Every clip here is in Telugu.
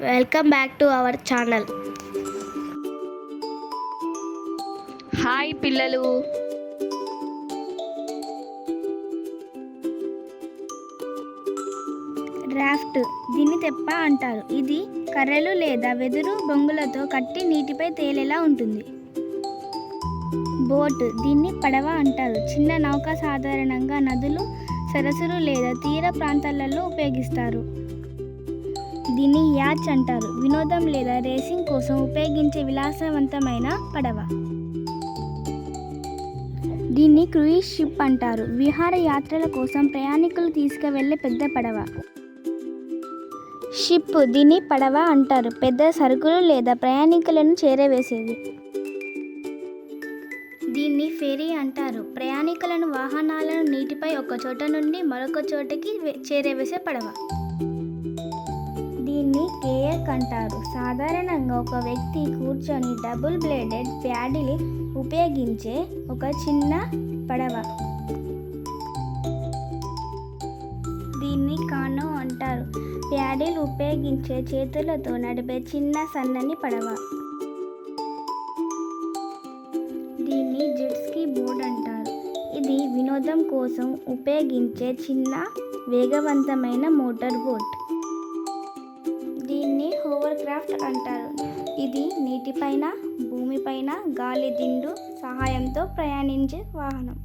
Welcome back to our channel. Hi పిల్లలు, రాఫ్ట్ దీన్ని తెప్ప అంటారు. ఇది కర్రలు లేదా వెదురు బొంగులతో కట్టి నీటిపై తేలేలా ఉంటుంది. బోట్ దీన్ని పడవ అంటారు. చిన్న నౌక సాధారణంగా నదులు, సరస్సులు లేదా తీర ప్రాంతాలలో ఉపయోగిస్తారు. దీన్ని యాచ్ అంటారు. వినోదం లేదా రేసింగ్ కోసం ఉపయోగించే విలాసవంతమైన పడవ. దీన్ని క్రూయిజ్ షిప్ అంటారు. విహారయాత్రల కోసం ప్రయాణికులు తీసుకువెళ్ళే పెద్ద పడవ. షిప్ దీన్ని పడవ అంటారు. పెద్ద సరుకులు లేదా ప్రయాణికులను చేరవేసేది. దీన్ని ఫెరీ అంటారు. ప్రయాణికులను వాహనాలను నీటిపై ఒక చోట నుండి మరొక చోటకి చేరవేసే పడవ. దీన్ని కేయక్ అంటారు. సాధారణంగా ఒక వ్యక్తి కూర్చొని డబుల్ బ్లేడెడ్ ప్యాడిల్ ఉపయోగించే ఒక చిన్న పడవ. దీన్ని కానో అంటారు. ప్యాడిల్ ఉపయోగించే చేతులతో నడిపే చిన్న సన్నని పడవ. దీన్ని జెట్స్కీ బోట్ అంటారు. ఇది వినోదం కోసం ఉపయోగించే చిన్న వేగవంతమైన మోటార్ బోట్. దీన్ని హోవర్ క్రాఫ్ట్ అంటారు. ఇది నీటిపైన, భూమిపైన గాలి దిండు సహాయంతో ప్రయాణించే వాహనం.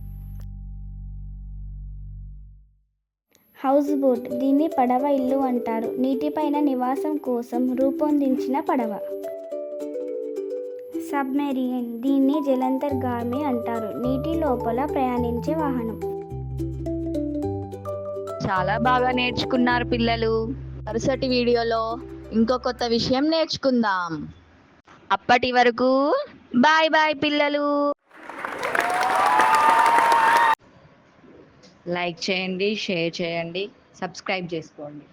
హౌస్ బోట్ దీన్ని పడవ ఇల్లు అంటారు. నీటిపైన నివాసం కోసం రూపొందించిన పడవ. సబ్మెరీన్ దీన్ని జలంతర్గామి అంటారు. నీటి లోపల ప్రయాణించే వాహనం. చాలా బాగా నేర్చుకున్నారు పిల్లలు. మరుసటి వీడియోలో ఇంకో కొత్త విషయం నేర్చుకుందాం. అప్పటి వరకు బాయ్ బాయ్ పిల్లలు. లైక్ చేయండి, షేర్ చేయండి, సబ్స్క్రైబ్ చేసుకోండి.